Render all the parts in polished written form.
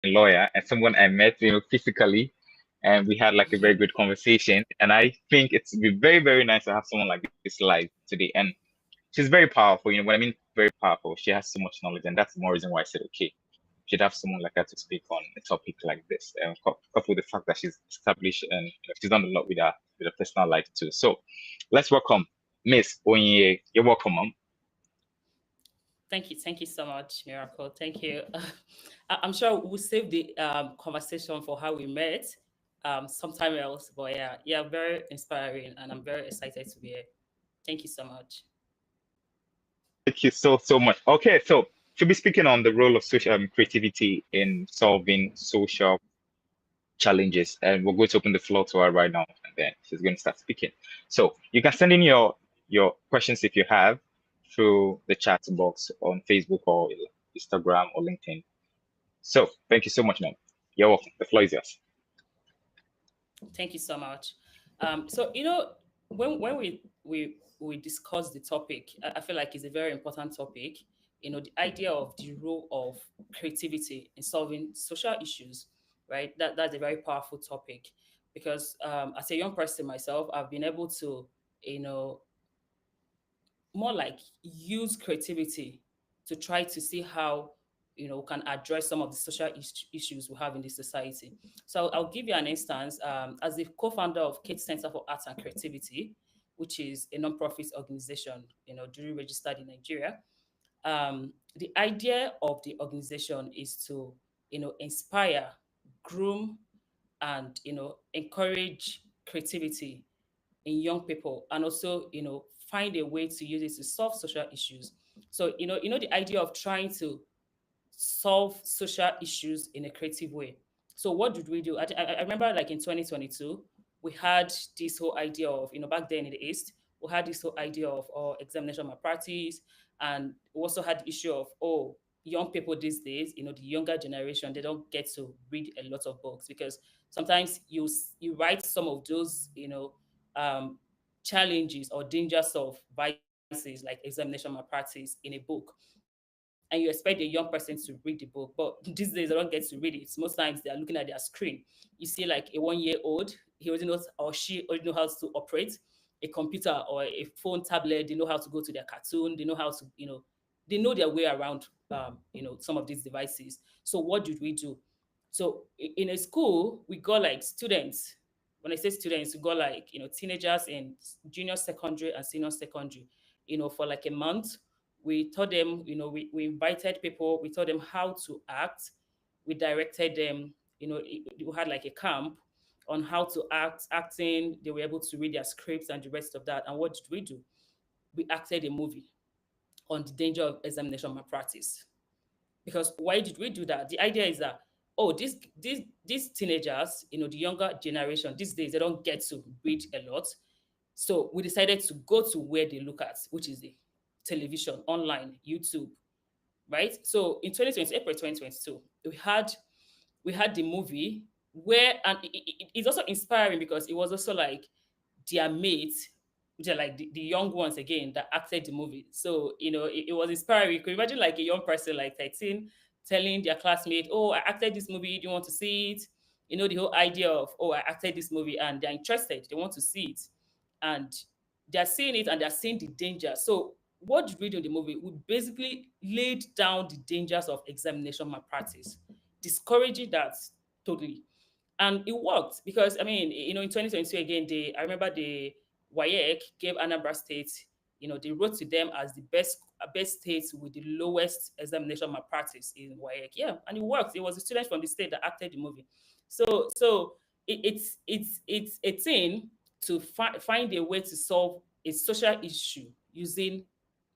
lawyer and someone I met, physically, and we had like a very good conversation. And I think it's be very, very nice to have someone like this live today. And she's very powerful. What I mean, very powerful. She has so much knowledge, and that's the more reason why I said, okay, should have someone like her to speak on a topic like this. And coupled with the fact that she's established and she's done a lot with her personal life too. So let's welcome Miss Onyinye. You're welcome, mom. Thank you so much, Miracle. Thank you. I'm sure we'll save the conversation for how we met sometime else. But yeah, very inspiring, and I'm very excited to be here. Thank you so much. Thank you so much. Okay, so she'll be speaking on the role of social creativity in solving social challenges, and we're going to open the floor to her right now, and then she's going to start speaking. So you can send in your questions if you have through the chat box on Facebook or Instagram or LinkedIn. So thank you so much, ma'am. You're welcome. The floor is yours. Thank you so much. So when we discuss the topic, I feel like it's a very important topic. The idea of the role of creativity in solving social issues, right? That's a very powerful topic because as a young person myself, I've been able to, you know, more like use creativity to try to see how we can address some of the social issues we have in this society. So I'll give you an instance. As the co-founder of Kate Center for Arts and Creativity, which is a non-profit organization, duly registered in Nigeria. The idea of the organization is to, inspire, groom, and encourage creativity in young people, and also find a way to use it to solve social issues. So the idea of trying to solve social issues in a creative way. So what did we do? I remember, like, in 2022 we had this whole idea of, back then in the East, we had this whole idea of examination malpractice, and we also had the issue of, young people these days, the younger generation, they don't get to read a lot of books because sometimes you write some of those um, challenges or dangers of vices like examination malpractice in a book, and you expect a young person to read the book. But these days they don't get to read it. Most times they are looking at their screen. You see, like, a 1-year old, he already knows, or she already knows how to operate a computer or a phone tablet. They know how to go to their cartoon. They know how to, they know their way around, some of these devices. So what did we do? So in a school, we got like students. When I say students, we got like, teenagers in junior secondary and senior secondary, for like a month. We taught them, we invited people, we taught them how to act. We directed them, we had like a camp on how to acting. They were able to read their scripts and the rest of that. And what did we do? We acted a movie on the danger of examination malpractice. Because why did we do that? The idea is that, these teenagers, the younger generation these days, they don't get to read a lot. So we decided to go to where they look at, which is the television, online, YouTube, right? So in 2020, April 2022, we had the movie where, and it's also inspiring because it was also like their mates, which are like the young ones again, that acted the movie. So it was inspiring. You could imagine like a young person like 13 telling their classmate, "Oh, I acted this movie. Do you want to see it?" The whole idea of, "Oh, I acted this movie," and they're interested. They want to see it, and they're seeing it and they're seeing the danger. So what did we do in the movie? We basically laid down the dangers of examination malpractice, discouraging that totally. And it worked because, I mean, in 2022 again, I remember the WAEC gave Anambra State, they wrote to them as the best state with the lowest examination malpractice in WAEC. Yeah, and it worked. It was a student from the state that acted the movie. So it's a thing to find a way to solve a social issue using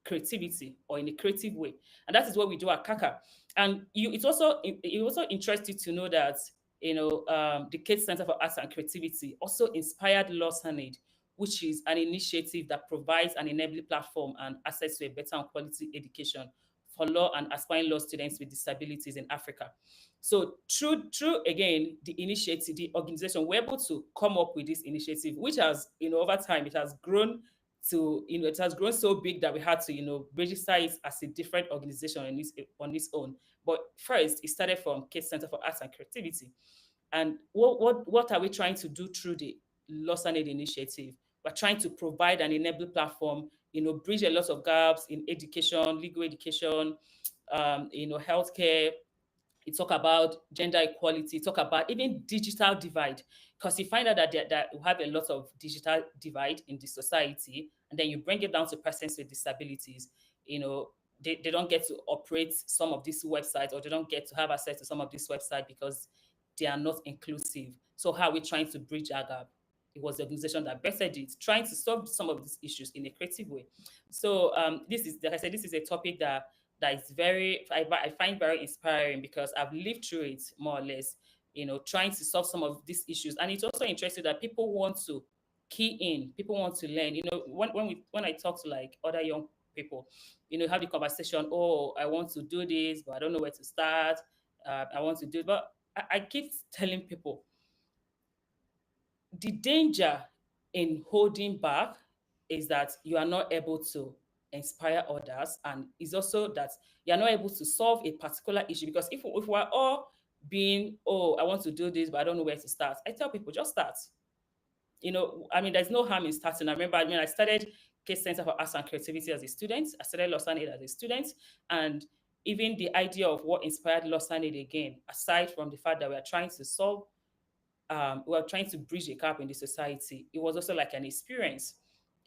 creativity or in a creative way. And that is what we do at Kaka. And it also interests you to know that the Kate Center for Arts and Creativity also inspired Law Sanad, which is an initiative that provides an enabling platform and access to a better and quality education for law and aspiring law students with disabilities in Africa. So through again the initiative, the organization, we're able to come up with this initiative, which has, over time, it has grown to, it has grown so big that we had to, register it as a different organization on its own. But first, it started from Kids Center for Arts and Creativity. And what are we trying to do through the Loss and Aid initiative? We're trying to provide an enable platform, bridge a lot of gaps in education, legal education, healthcare. You talk about gender equality, talk about even digital divide, because you find out that we have a lot of digital divide in the society, and then you bring it down to persons with disabilities. You know, they don't get to operate some of these websites, or they don't get to have access to some of these websites because they are not inclusive. So how are we trying to bridge that gap? It was the organization that bettered it, trying to solve some of these issues in a creative way. So this is, like I said, this is a topic that is I find very inspiring, because I've lived through it more or less, trying to solve some of these issues. And it's also interesting that people want to key in, people want to learn. When I talk to like other young people, have the conversation, oh, I want to do this, but I don't know where to start. I want to do it. But I keep telling people the danger in holding back is that you are not able to inspire others, and it's also that you are not able to solve a particular issue. Because if we're all being, oh, I want to do this but I don't know where to start, I tell people, just start. I mean, there's no harm in starting. I remember, I started Case Center for Arts and Creativity as a student. I started Loss and Aid as a student. And even the idea of what inspired Loss and Aid again, aside from the fact that we are trying to solve, we are trying to bridge a gap in the society, it was also like an experience.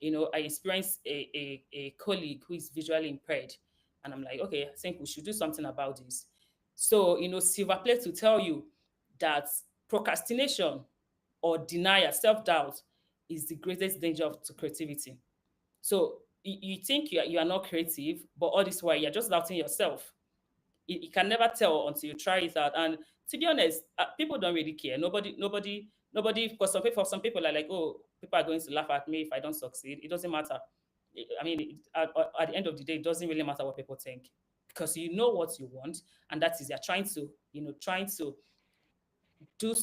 I experienced a colleague who is visually impaired. And I'm like, okay, I think we should do something about this. So, silver play to tell you that procrastination or denial, self-doubt, is the greatest danger to creativity. So you think you are not creative, but all this while you're just doubting yourself. You can never tell until you try it out. And to be honest, people don't really care. Nobody. Because for some people are like, oh, people are going to laugh at me if I don't succeed. It doesn't matter. I mean, at the end of the day, it doesn't really matter what people think, because you know what you want, and that is you're trying to do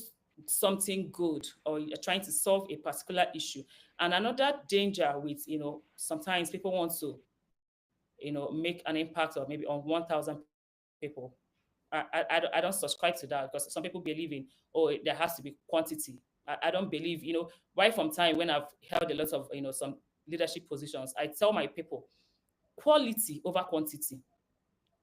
something good, or you're trying to solve a particular issue. And another danger with, sometimes people want to, make an impact of maybe on 1,000 people. I don't subscribe to that, because some people believe in, oh, there has to be quantity. I don't believe, right from time when I've held a lot of, some leadership positions, I tell my people, quality over quantity.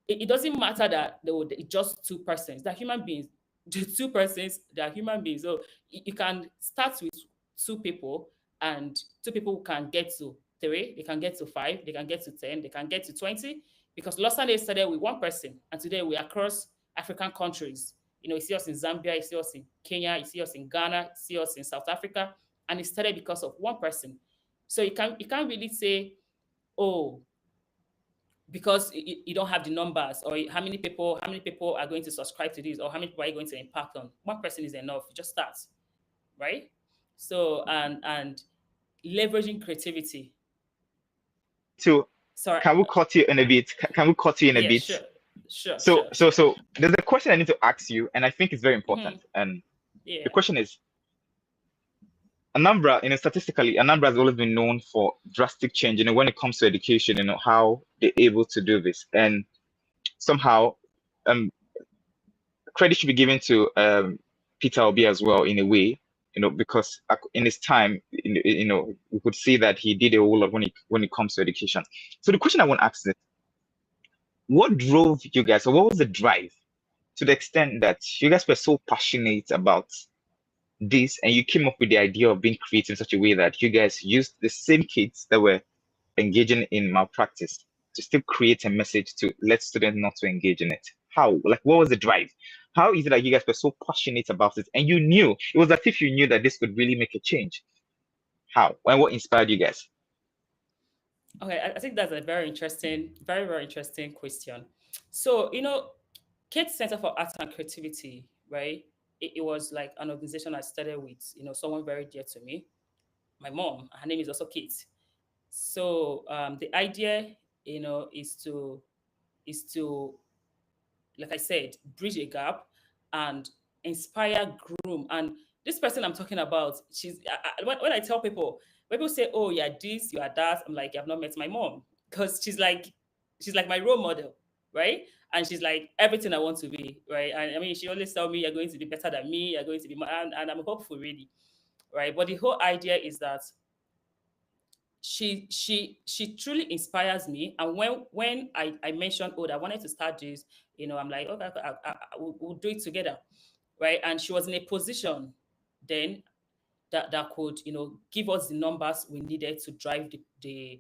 It doesn't matter that they were just two persons. They're human beings. The two persons, they are human beings. So you can start with two people, and two people can get to three, they can get to five, they can get to 10, they can get to 20. Because last time they started with one person, and today we're across African countries. You see us in Zambia, you see us in Kenya, you see us in Ghana, you see us in South Africa, and it started because of one person. So you can't really say, oh, because you don't have the numbers, or how many people are going to subscribe to this, or how many people are you going to impact on. One person is enough. You just start, right? So and leveraging creativity. So Sorry. can we cut you in a bit? Can we cut you in a Yeah, bit? sure, sure, So sure, so sure. so there's a question I need to ask you, and I think it's very Hmm. important. And the Yeah. question is, Anambra, statistically, Anambra has always been known for drastic change, when it comes to education, how they're able to do this. And somehow, um, credit should be given to Peter Obi as well, in a way, because in his time, we could see that he did a whole lot when it comes to education. So the question I want to ask is, what drove you guys, or what was the drive to the extent that you guys were so passionate about this, and you came up with the idea of being creative in such a way that you guys used the same kids that were engaging in malpractice to still create a message to let students not to engage in it? How? Like, what was the drive? How is it that you guys were so passionate about it, and you knew it was as if you knew that this could really make a change? How? And what inspired you guys? Okay, I think that's a very interesting, very, very interesting question. So, Kids Center for Arts and Creativity, right? It was like an organization I started with, someone very dear to me, my mom. Her name is also Kate. So the idea, is to, like I said, bridge a gap and inspire, groom. And this person I'm talking about, when I tell people, When people say, "Oh, you are this, you are that," I'm like, "I've not met my mom," because she's like my role model, right? And she's like everything I want to be, right? And I mean, she always tell me, "You're going to be better than me. You're going to be," and I'm hopeful, really, right? But the whole idea is that she truly inspires me. And when I mentioned, oh, I wanted to start this, I'm like, okay, we'll do it together, right? And she was in a position then that could give us the numbers we needed to drive the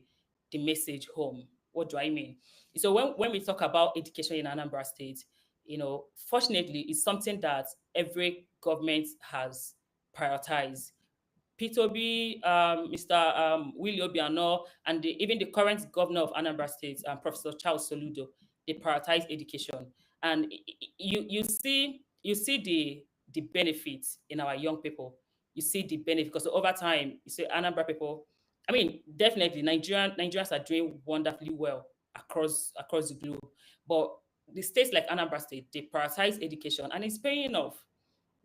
message home. What do I mean? So when we talk about education in Anambra State, fortunately, it's something that every government has prioritized. P2B, Mr. Willie Obiano, and even the current governor of Anambra State, Professor Charles Soludo, they prioritize education, and you see the benefits in our young people. You see the benefit because over time, you see Anambra people. I mean, definitely Nigerians are doing wonderfully well across the globe, but the states like Anambra State, they prioritize education, and it's paying off,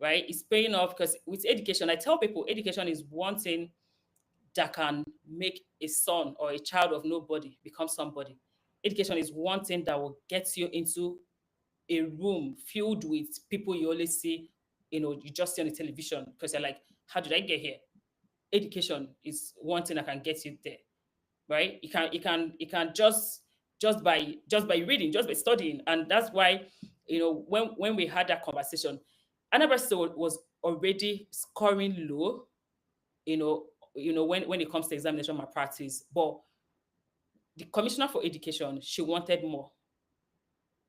right? It's paying off because with education, I tell people education is one thing that can make a son or a child of nobody become somebody. Education is one thing that will get you into a room filled with people you always see, you just see on the television because you're like, how did I get here? Education is one thing that can get you there, right? You can just by reading, just by studying, and that's why when we had that conversation, Annabelle Sewell was already scoring low, you know, when it comes to examination malpractice, but the commissioner for education, she wanted more,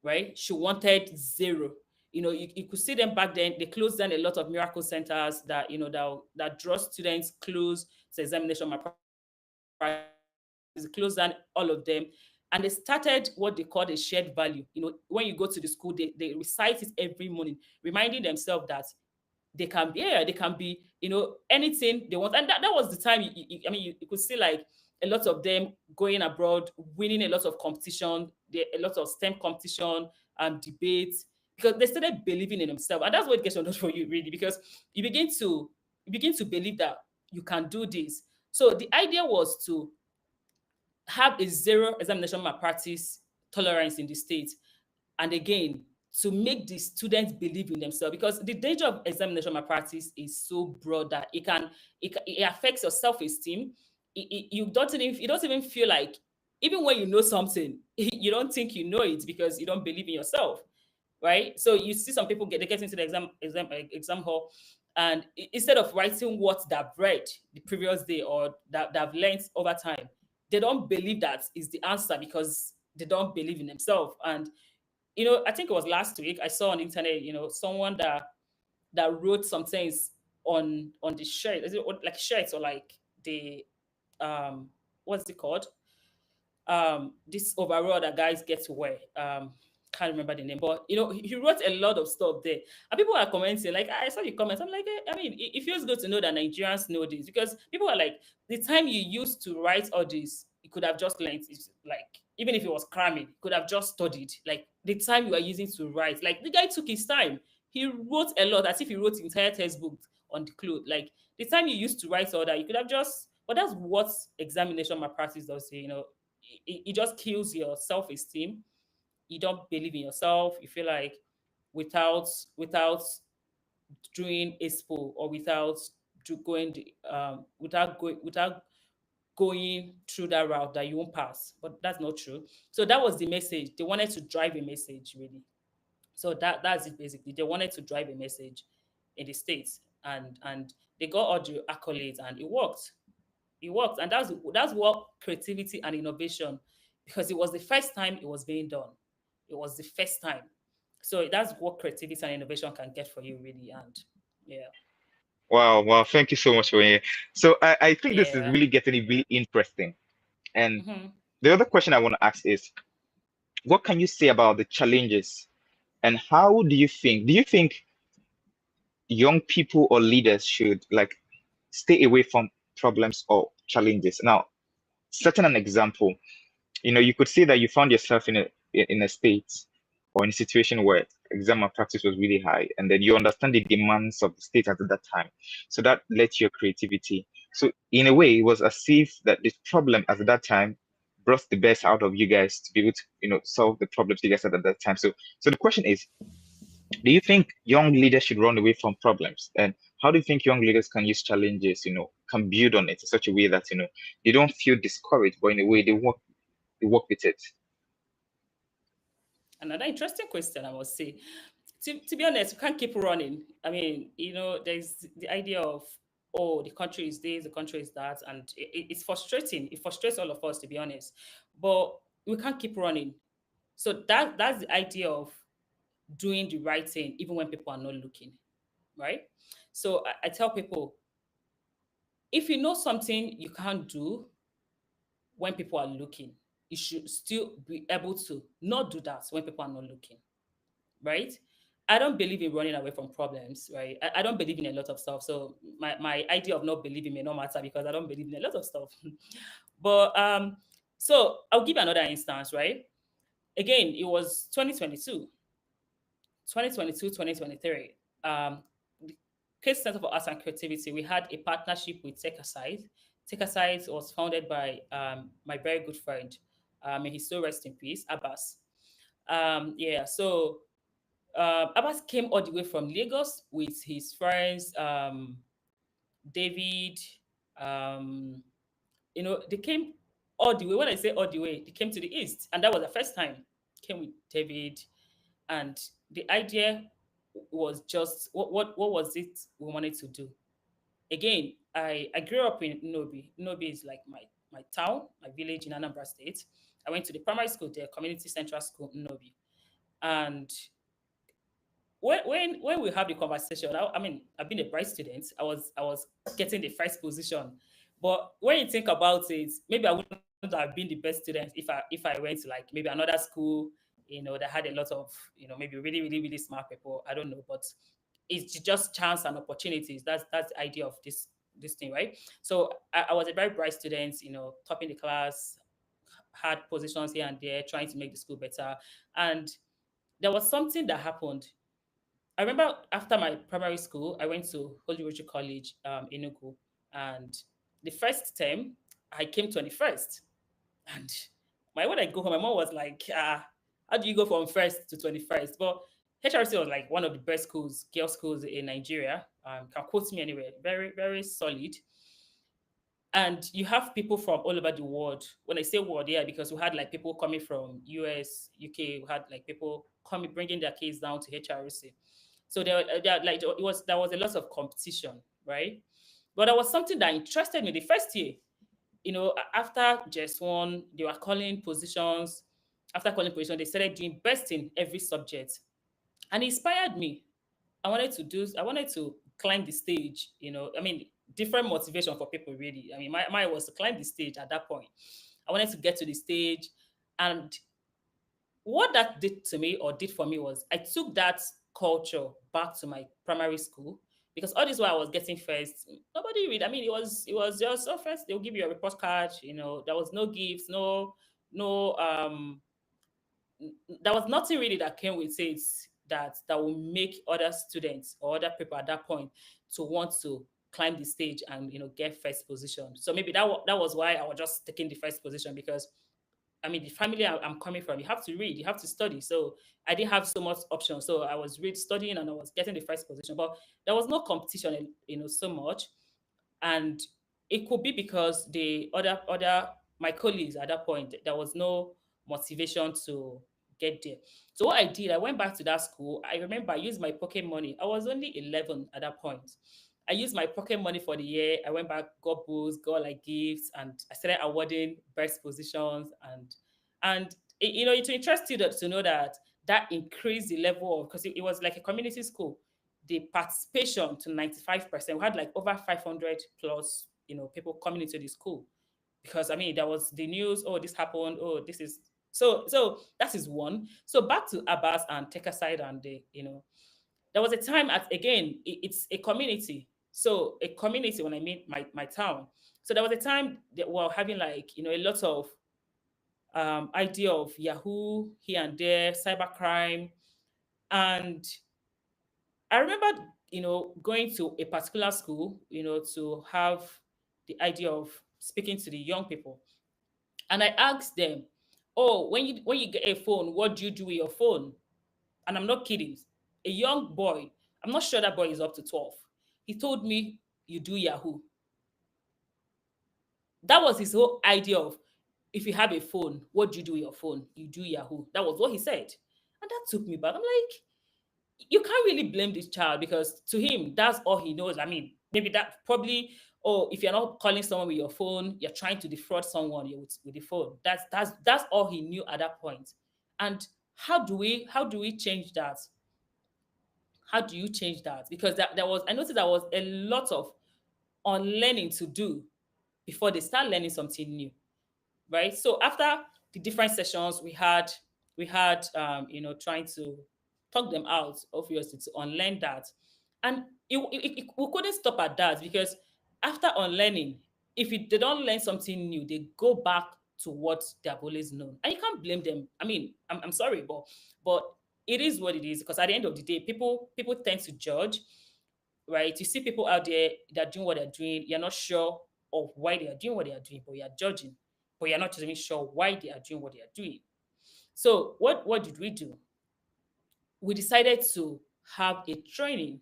right? She wanted zero. You could see them back then. They closed down a lot of miracle centers that draw students close to examination malpractice. They closed down all of them, and they started what they called a shared value. When you go to the school, they recite it every morning, reminding themselves that they can be anything they want. And that was the time I mean, you could see like a lot of them going abroad, winning a lot of competition, a lot of STEM competition and debates, because they started believing in themselves. And that's what education does for you, really, because you begin to believe that you can do this. So the idea was to have a zero examination malpractice tolerance in the state. And again, to make the students believe in themselves, because the danger of examination malpractice is so broad that it affects your self-esteem. You don't even feel like, even when you know something, you don't think you know it because you don't believe in yourself, right? So you see some people they get into the exam hall, and instead of writing what they've read the previous day or that they've learned over time, they don't believe that is the answer because they don't believe in themselves. And I think it was last week I saw on the internet, someone that wrote some things on the shirt. Is it like shirts or like the what's it called? This overall that guys get to wear. Can't remember the name, but he wrote a lot of stuff there, and people are commenting. Like, I saw the comments, I'm like, I mean, it feels good to know that Nigerians know this, because people are like, the time you used to write all this, you could have just learned. It's like, even if it was cramming, you could have just studied. Like, the time you are using to write, like, the guy took his time. He wrote a lot, as if he wrote the entire textbook on the cloth. Like, the time you used to write all that, you could have just. But that's what examination malpractice does. It just kills your self-esteem. You don't believe in yourself. You feel like without doing expo, or without going through that route, that you won't pass. But that's not true. So that was the message. They wanted to drive a message, really. So that's it basically. They wanted to drive a message in the States, and they got all the accolades, and it worked. It worked. And that's what creativity and innovation, because it was the first time it was being done. It was the first time. So that's what creativity and innovation can get for you, really. And yeah. Wow, wow. Thank you so much for it. So I think this is Yeah. really getting it really interesting. And Hmm. the other question I want to ask is, what can you say about the challenges, and how do you think young people or leaders should like stay away from problems or challenges? Now, setting an example, you could say that you found yourself in a state or in a situation where exam malpractice was really high, and then you understand the demands of the state at that time. So that led to your creativity. So in a way, it was as if that this problem at that time brought the best out of you guys to be able to, solve the problems you guys had at that time. So the question is, do you think young leaders should run away from problems? And how do you think young leaders can use challenges, can build on it in such a way that, they don't feel discouraged, but in a way they work with it? Another interesting question, I must say. To be honest, we can't keep running. I mean, there's the idea of, oh, the country is this, the country is that, and it's frustrating. It frustrates all of us, to be honest. But we can't keep running. So that's the idea of doing the right thing, even when people are not looking, right? So I tell people, if you know something you can't do when people are looking, you should still be able to not do that when people are not looking, right? I don't believe in running away from problems, right? I don't believe in a lot of stuff. So my idea of not believing may not matter because I don't believe in a lot of stuff. But so I'll give you another instance, right? Again, it was 2022, 2023. The Case Center for Arts and Creativity, we had a partnership with TechAside. TechAside was founded by my very good friend, may he still rest in peace, Abbas. Yeah, so Abbas came all the way from Lagos with his friends, David. Um, they came all the way. When I say all the way, they came to the east, and that was the first time. Came with David, and the idea was just what was it we wanted to do. Again, I grew up in Nobi. Nobi is like my town, my village in Anambra State. I went to the primary school there, Community Central School in Nobi, and when we have the conversation, I mean, I've been a bright student. I was getting the first position, but when you think about it, maybe I wouldn't have been the best student if I went to like maybe another school, that had a lot of maybe really really really smart people. I don't know, but it's just chance and opportunities. That's the idea of this thing, right? So I was a very bright student, topping the class, had positions here and there, trying to make the school better, and there was something that happened. I remember after my primary school, I went to Holy Rosary College, Enugu, and the first term, I came 21st. And when I go home, my mom was like, how do you go from first to 21st? But HRC was like one of the best schools, girls' schools in Nigeria. Can quote me anywhere. Very, very solid. And you have people from all over the world. When I say world, yeah, because we had like people coming from US, UK, we had like people coming, bringing their kids down to HRC. So like there was a lot of competition, right? But there was something that interested me the first year. After just one, they were calling positions. After calling position, they started doing best in every subject, and it inspired me. I wanted to climb the stage. I mean, different motivation for people really. I mean, my was to climb the stage at that point. I wanted to get to the stage, and what that did to me or did for me was I took that culture back to my primary school because all this while I was getting first, nobody read. I mean, it was just first they'll give you a report card. There was no gifts, no there was nothing really that came with it that will make other students or other people at that point to want to climb the stage and get first position. So maybe that was why I was just taking the first position because I mean, the family I'm coming from, you have to read, you have to study. So I didn't have so much options. So I was studying and I was getting the first position, but there was no competition, so much. And it could be because the other my colleagues at that point, there was no motivation to get there. So what I did, I went back to that school. I remember I used my pocket money. I was only 11 at that point. I used my pocket money for the year. I went back, got books, got like gifts, and I started awarding best positions. And it's interesting to know that increased the level of because it was like a community school. The participation to 95%. We had like over 500 plus people coming into the school because I mean there was the news. Oh, this happened. Oh, this is so that is one. So back to Abbas and take aside and there was a time at again it's a community. So a community when I mean my town. So there was a time that we were having like a lot of idea of Yahoo here and there, cybercrime, and I remember going to a particular school, to have the idea of speaking to the young people. And I asked them, "Oh, when you get a phone, what do you do with your phone?" And I'm not kidding. A young boy, I'm not sure that boy is up to 12. He told me, "You do Yahoo." That was his whole idea of, if you have a phone, what do you do with your phone? You do Yahoo. That was what he said. And that took me back. I'm like, you can't really blame this child, because to him, that's all he knows. I mean, maybe that probably, oh, if you're not calling someone with your phone, you're trying to defraud someone with the phone. That's all he knew at that point. And how do we change that? How do you change that? Because there was, I noticed there was a lot of unlearning to do before they start learning something new, right? So after the different sessions we had trying to talk them out, obviously, to unlearn that. And we couldn't stop at that, because after unlearning, if they don't learn something new, they go back to what they've always known, and you can't blame them. I mean, I'm sorry, but it is what it is, because at the end of the day, people tend to judge, right? You see people out there that are doing what they're doing, you're not sure of why they are doing what they are doing, but you're judging, but you're not even sure why they are doing what they are doing. So what did we do? We decided to have a training,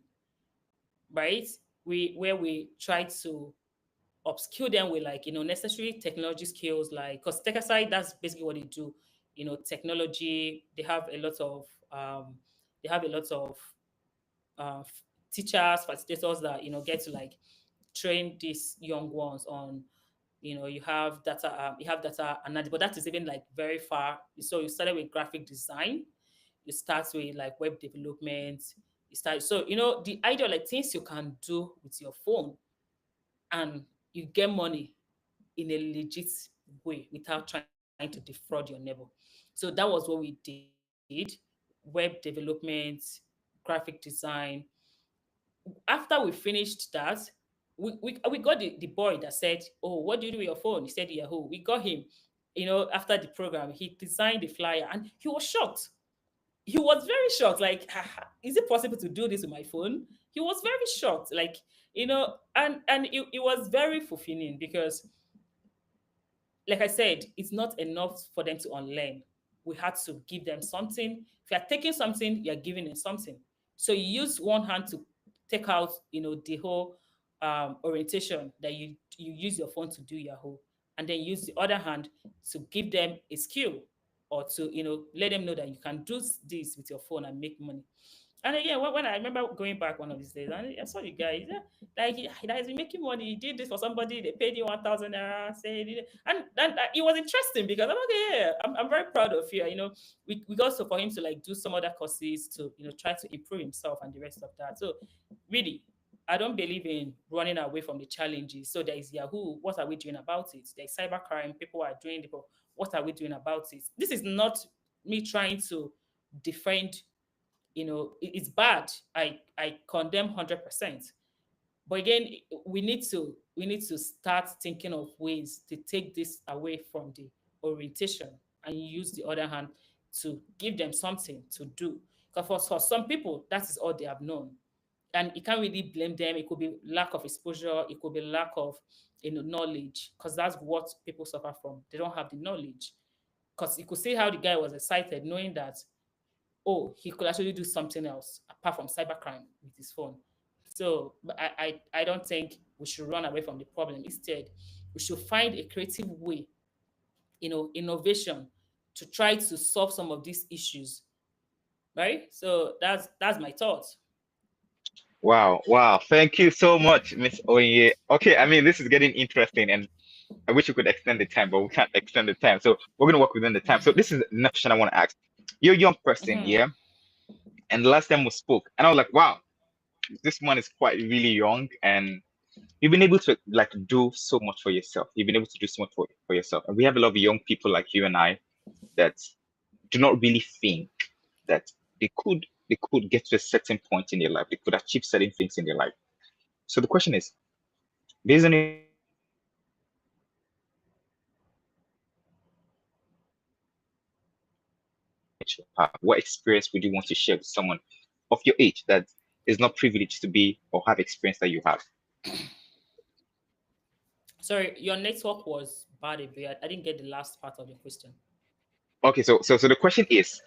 right? We tried to upskill them with, like, necessary technology skills, like, because tech aside, that's basically what they do. Technology, they have a lot of uh, teachers, facilitators that get to, like, train these young ones on. You have data analysis, but that is even, like, very far. So you started with graphic design, you start with, like, web development, the idea, like, things you can do with your phone, and you get money in a legit way without trying to defraud your neighbor. So that was what we did: web development, graphic design. After we finished that, we got the boy that said, "Oh, what do you do with your phone?" He said, "Yahoo." We got him, after the program, he designed the flyer, and he was shocked. He was very shocked, like, is it possible to do this with my phone? He was very shocked, like, and it was very fulfilling, because, like I said, it's not enough for them to unlearn. We had to give them something. If you're taking something, you're giving them something. So you use one hand to take out, the whole orientation that you use your phone to do your whole, and then use the other hand to give them a skill, or to, let them know that you can do this with your phone and make money. And again, when I remember going back one of these days, and I saw the guy, like, he has been making money. He did this for somebody. They paid him 1,000 naira. Say, and it was interesting, because I'm okay. Yeah, I'm very proud of you. We got so for him to, like, do some other courses to, try to improve himself and the rest of that. So really, I don't believe in running away from the challenges. So there is Yahoo. What are we doing about it? There's cybercrime. People are doing the. What are we doing about it? This is not me trying to defend. It's bad. I condemn 100%. But again, we need to start thinking of ways to take this away from the orientation, and use the other hand to give them something to do. Because for some people, that is all they have known, and you can't really blame them. It could be lack of exposure, it could be lack of knowledge, because that's what people suffer from. They don't have the knowledge. Because you could see how the guy was excited, knowing that, oh, he could actually do something else apart from cybercrime with his phone. So but I don't think we should run away from the problem. Instead, we should find a creative way, innovation, to try to solve some of these issues. Right? So that's my thoughts. Wow, wow. Thank you so much, Miss Onyinye. Okay, I mean, this is getting interesting, and I wish we could extend the time, but we can't extend the time. So we're going to work within the time. So this is the next question I want to ask. You're a young person, Hmm. yeah? And the last time we spoke, and I was like, wow, this man is quite really young, and you've been able to, like, do so much for yourself. You've been able to do so much for yourself. And we have a lot of young people like you and I that do not really think that they could get to a certain point in their life. They could achieve certain things in their life. So the question is, based on your experience, what experience would you want to share with someone of your age that is not privileged to be or have experience that you have? Sorry, your network was bad a bit. I didn't get the last part of your question. Okay, so the question is,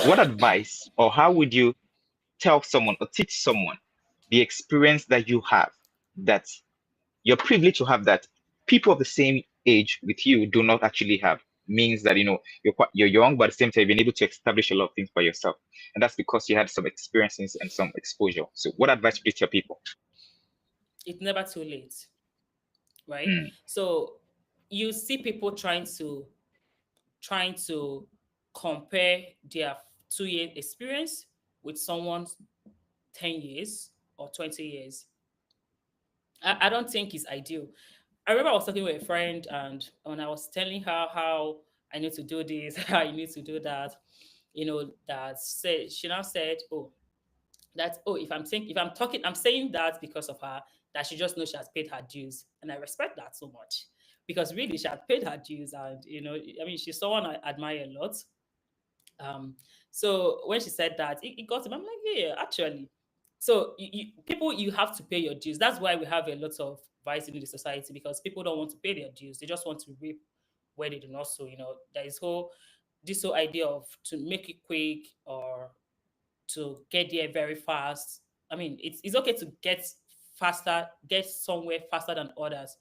what advice or how would you tell someone or teach someone the experience that you have, that you're privileged to have, that people of the same age with you do not actually have? Means that you're young, but at the same time you've been able to establish a lot of things by yourself, and that's because you had some experiences and some exposure. So what advice would you tell people? It's never too late, right? Mm, So you see people trying to compare their 2 year experience with someone's 10 years or 20 years. I don't think it's ideal. I remember I was talking with a friend, and when I was telling her how I need to do this, how I need to do that, that said she now said, "Oh, if I'm talking, I'm saying that because of her, that she just knows she has paid her dues." And I respect that so much, because really she had paid her dues, and I mean, she's someone I admire a lot. Um, so when she said that, it got him. I'm like, yeah, actually. So people, you have to pay your dues. That's why we have a lot of vice in the society, because people don't want to pay their dues. They just want to reap where they do not sow. There is this whole idea of to make it quick, or to get there very fast. I mean, it's okay to get somewhere faster than others,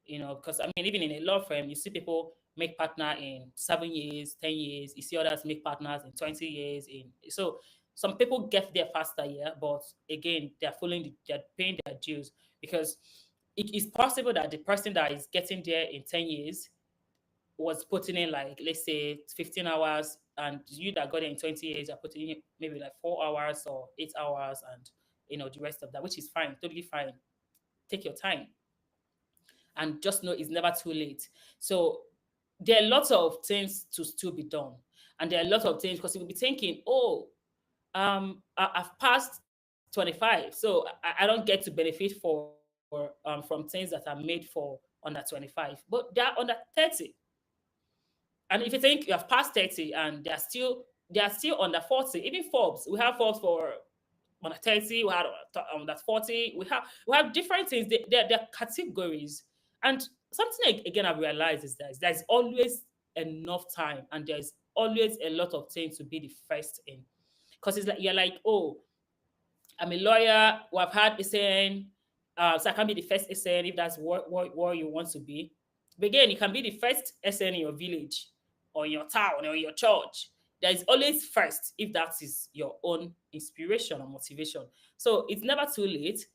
because I mean, even in a law firm, you see people make partner in 7 years, 10 years. You see others make partners in 20 years. So some people get there faster, yeah, but again, they're paying their dues, because it is possible that the person that is getting there in 10 years was putting in, like, let's say 15 hours, and you that got it in 20 years are putting in maybe like 4 hours or 8 hours, and the rest of that, which is fine, totally fine. Take your time, and just know it's never too late. So there are lots of things to still be done, and there are lots of things, because you will be thinking, oh, I've passed 25, so I don't get to benefit from things that are made for under 25, but they're under 30. And if you think you have passed 30 and they are still under 40, even Forbes, we have Forbes for under 30, we have under 40, we have different things. They're categories. And something again I've realized is that there's always enough time, and there's always a lot of things to be the first in. Because it's like you're like, oh, I'm a lawyer who have had SAN, so I can be the first SAN if that's what you want to be. But again, you can be the first SN in your village, or in your town, or in your church. There is always first if that is your own inspiration or motivation. So it's never too late.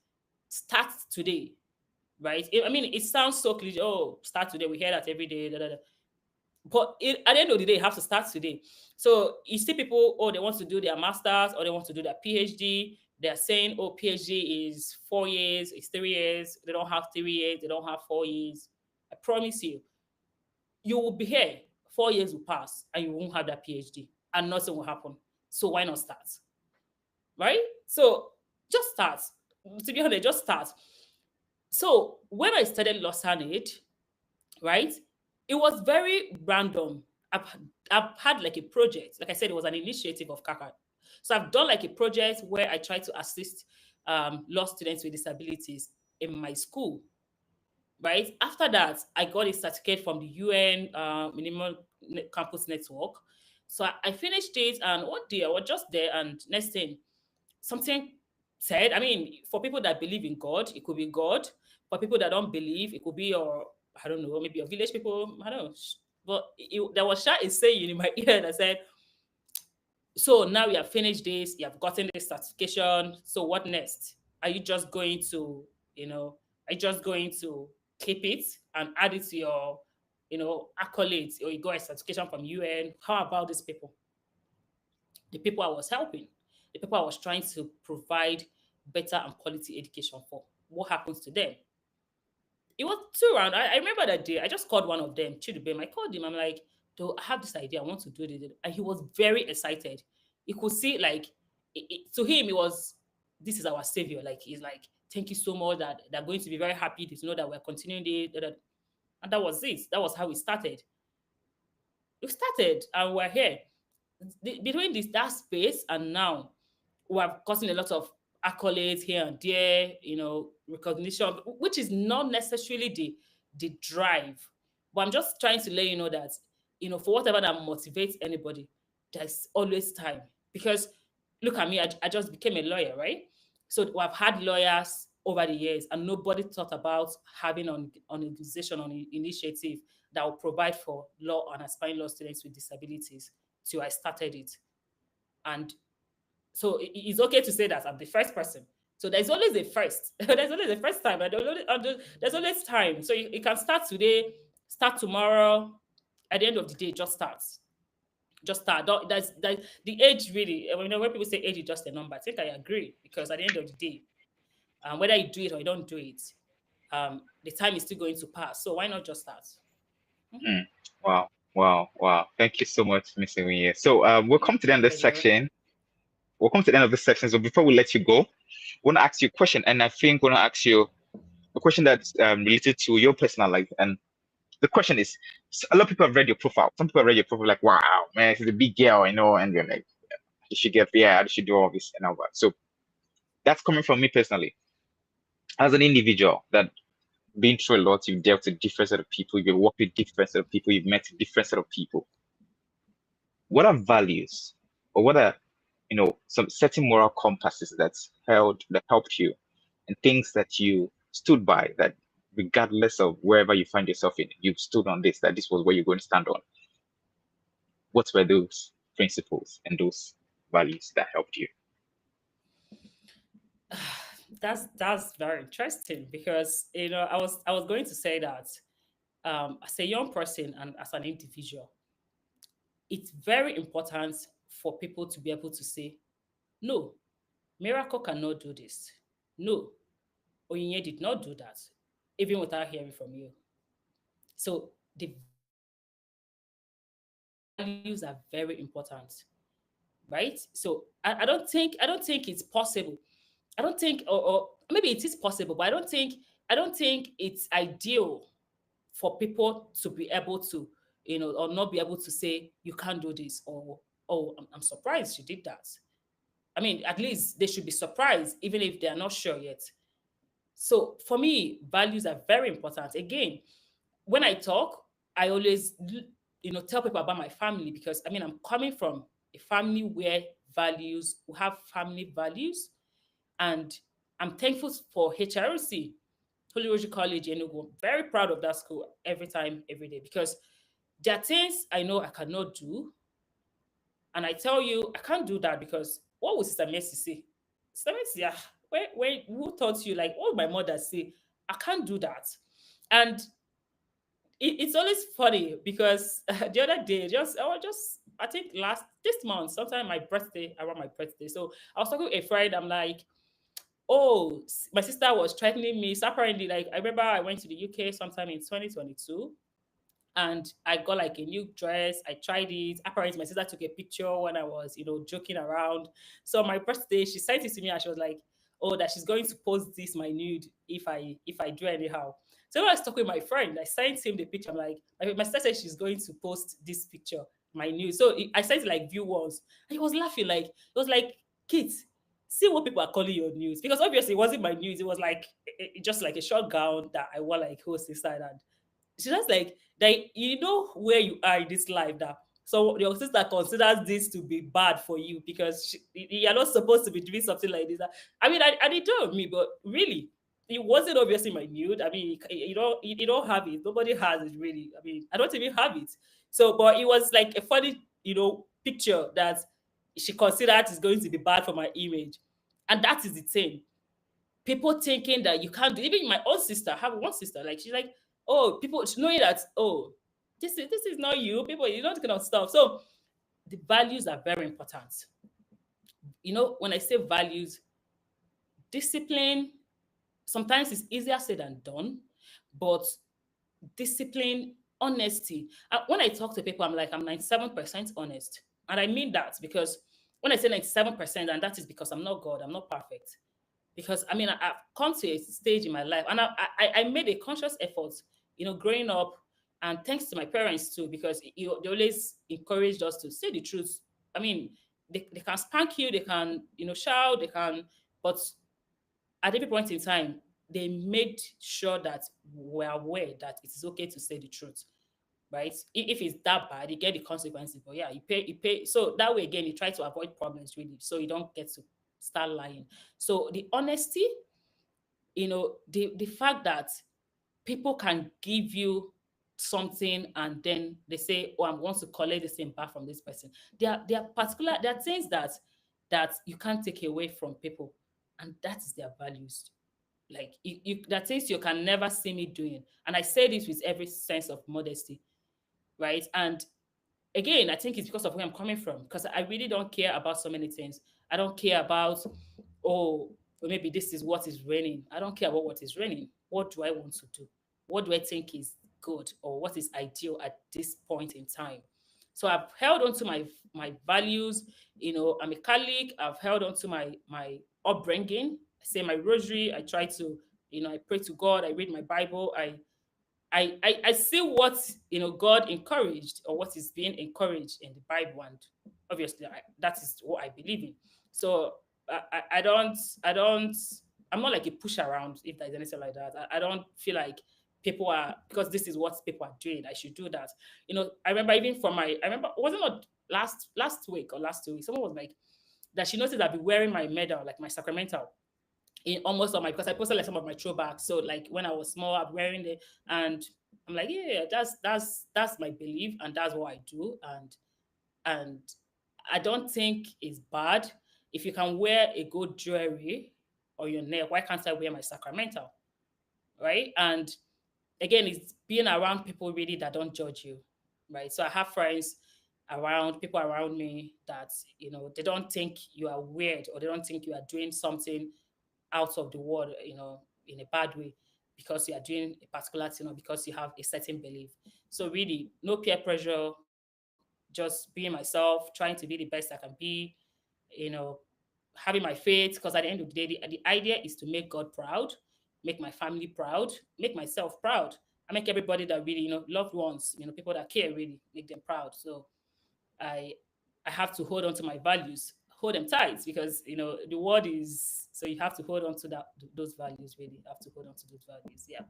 Start today, right? I mean, it sounds so cliche. Oh, start today. We hear that every day. Da, da, da. But at the end of the day, you have to start today. So you see people, oh, they want to do their masters, or they want to do their PhD. They're saying, oh, PhD is 4 years, it's 3 years. They don't have 3 years, they don't have 4 years. I promise you will be here. 4 years will pass, and you won't have that PhD, and nothing will happen. So why not start? Right? So just start. To be honest, just start. So when I started Lost Aid, right? It was very random. I've had like a project. Like I said, it was an initiative of Kaka. So I've done like a project where I try to assist law students with disabilities in my school, right? After that, I got a certificate from the UN Minimum Campus Network. So I finished it, and one day I was just there, and next thing, something said, I mean, for people that believe in God, it could be God. For people that don't believe, it could be your, I don't know, maybe your village people, I don't know. But there was a saying in my ear that said, so now you have finished this, you have gotten this certification. So what next? Are you just going to, are you just going to keep it and add it to your, accolades, or you got a certification from UN? How about these people? The people I was helping, the people I was trying to provide better and quality education for. What happens to them? It was 2 round. I remember that day. I just called one of them, Chidubem. I called him. I'm like, "Though I have this idea. I want to do this." And he was very excited. You could see, like, to him, it was, this is our savior. Like, he's like, thank you so much, that they're going to be very happy to know that we're continuing this. And that was it. That was how we started. We started, and we're here. Between that space and now, we have gotten a lot of accolades here and there, recognition, which is not necessarily the drive. But I'm just trying to let you know that, for whatever that motivates anybody, there's always time. Because look at me, I just became a lawyer, right? So I've had lawyers over the years, and nobody thought about having an organization, on an initiative that will provide for law and aspiring law students with disabilities till I started it. And so it's okay to say that I'm the first person. So there's always a first. There's always a first time. There's always time. So you can start today, start tomorrow. At the end of the day, just start. Just start. That's the age really. When people say age is just a number, I think I agree, because at the end of the day, whether you do it or you don't do it, the time is still going to pass. So why not just start? Mhm. Mm. Wow, wow, wow. Thank you so much, Miss Onyinye. So we'll come to the My end of this pleasure. section. We'll come to the end of this section. So before we let you go, I want to ask you a question, and I think I want to ask you a question that's related to your personal life. And the question is, a lot of people have read your profile. Some people have read your profile like, wow, man, she's a big girl, and they're like, you should get, yeah, you should do all this and all that. So that's coming from me personally. As an individual that been through a lot, you've dealt with different set of people, you've worked with different set of people, you've met different set of people. What are values, or what are, some certain moral compasses that helped you, and things that you stood by, that regardless of wherever you find yourself in, you've stood on this, that this was where you're going to stand on. What were those principles and those values that helped you? That's very interesting, because I was going to say that, as a young person and as an individual, it's very important for people to be able to say, no, Miracle cannot do this. No, Onyinye did not do that, even without hearing from you. So the values are very important, right? So I don't think it's possible. I don't think, or maybe it is possible, but I don't think it's ideal for people to be able to, or not be able to say you can't do this, or oh, I'm surprised you did that. I mean, at least they should be surprised, even if they are not sure yet. So for me, values are very important. Again, when I talk, I always, tell people about my family, because I mean, I'm coming from a family where we have family values, and I'm thankful for HRC, Holy Roger College in Enugu. Very proud of that school every time, every day, because there are things I know I cannot do, and I tell you I can't do that, because what would Sister Mercy say? Sister Mercy, who taught you, like what would my mother say? I can't do that. And it's always funny, because the other day, I think last this month, sometime around my birthday. So I was talking with a friend. I'm like, oh, my sister was threatening me. So apparently, like I remember I went to the UK sometime in 2022, and I got like a new dress. I tried it. Apparently, my sister took a picture when I was, joking around. So on my birthday, she sent it to me, and she was like, "Oh, that she's going to post this my nude if I do anyhow." So when I was talking with my friend, I sent him the picture. I'm like, my sister said she's going to post this picture, my nude. So I sent it like view once, and he was laughing like it was like, kids, see what people are calling your news, because obviously it wasn't my news. It was like just like a short gown that I wore like host inside, and she's just like that, you know where you are in this life, that so your sister considers this to be bad for you, because you're not supposed to be doing something like this. I mean, I did do me, but really it wasn't obviously my nude. I mean, you don't have it, nobody has it really. I mean, I don't even have it. So but it was like a funny, picture that she considered is going to be bad for my image. And that is the thing, people thinking that you can't do. Even my own sister, I have one sister, like she's like, oh, people knowing that, oh, this is not you, people, you know, that kind of stuff. So the values are very important. When I say values, discipline, sometimes it's easier said than done, but discipline, honesty. When I talk to people, I'm like, I'm 97% honest. And I mean that, because when I say 97%, and that is because I'm not God, I'm not perfect. Because I mean, I've come to a stage in my life, and I made a conscious effort, growing up, and thanks to my parents too, because they always encouraged us to say the truth. I mean, they can spank you, they can, shout, they can, but at every point in time, they made sure that we're aware that it is okay to say the truth, right? If it's that bad, you get the consequences. But yeah, you pay. So that way again, you try to avoid problems really, so you don't get to start lying. So the honesty, the fact that people can give you something and then they say, "Oh, I want to collect the same back from this person." There are things that you can't take away from people, and that is their values. Like there are things you can never see me doing, and I say this with every sense of modesty, right? And again, I think it's because of where I'm coming from, because I really don't care about so many things. I don't care about, oh, well, maybe this is what is raining. I don't care about what is raining. What do I want to do? What do I think is good or what is ideal at this point in time? So I've held on to my values. I'm a Catholic. I've held on to my upbringing. I say my rosary. I try to, I pray to God. I read my Bible. I see what God encouraged or what is being encouraged in the Bible, and obviously that is what I believe in. So I don't I'm not like a push around if there's anything like that. I don't feel like people are, because this is what people are doing, I should do that. I remember even from my I remember wasn't it last week or last 2 weeks, someone was like that she noticed I've been wearing my medal, like my sacramental, in almost all my, because I posted like some of my throwbacks. So like when I was small, I'm wearing it, and I'm like, yeah, that's my belief, and that's what I do, and I don't think it's bad if you can wear a good jewelry on your neck. Why can't I wear my sacramental, right? And again, it's being around people really that don't judge you, right? So I have friends around, people around me that they don't think you are weird, or they don't think you are doing something out of the world, in a bad way, because you are doing a particular thing or because you have a certain belief. So really, no peer pressure, just being myself, trying to be the best I can be, you know, having my faith. Because at the end of the day, the idea is to make God proud, make my family proud, make myself proud, and make everybody that really, loved ones, people that care really, make them proud. So I I have to hold on to my values, hold them tight, because the world is, so you have to hold on to those values really. You have to hold on to those values. Yeah.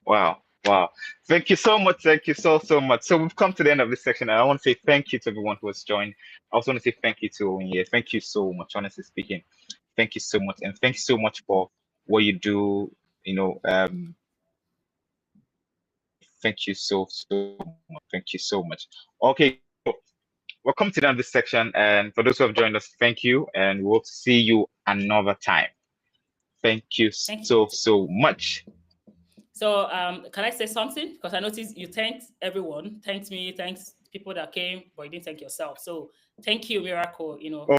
Wow. Wow. Thank you so much. Thank you so much. So we've come to the end of this section, and I want to say thank you to everyone who has joined. I also want to say thank you to Onyinye. Thank you so much, honestly speaking. Thank you so much. And thank you so much for what you do. You know, thank you so much. Thank you so much. Okay, so we'll come to the end of this section. And for those who have joined us, thank you. And we'll see you another time. Thank you Thank you. so much. So can I say something? Because I noticed you thanked everyone, thanked me, thanks people that came, but you didn't thank yourself. So thank you, Miracle.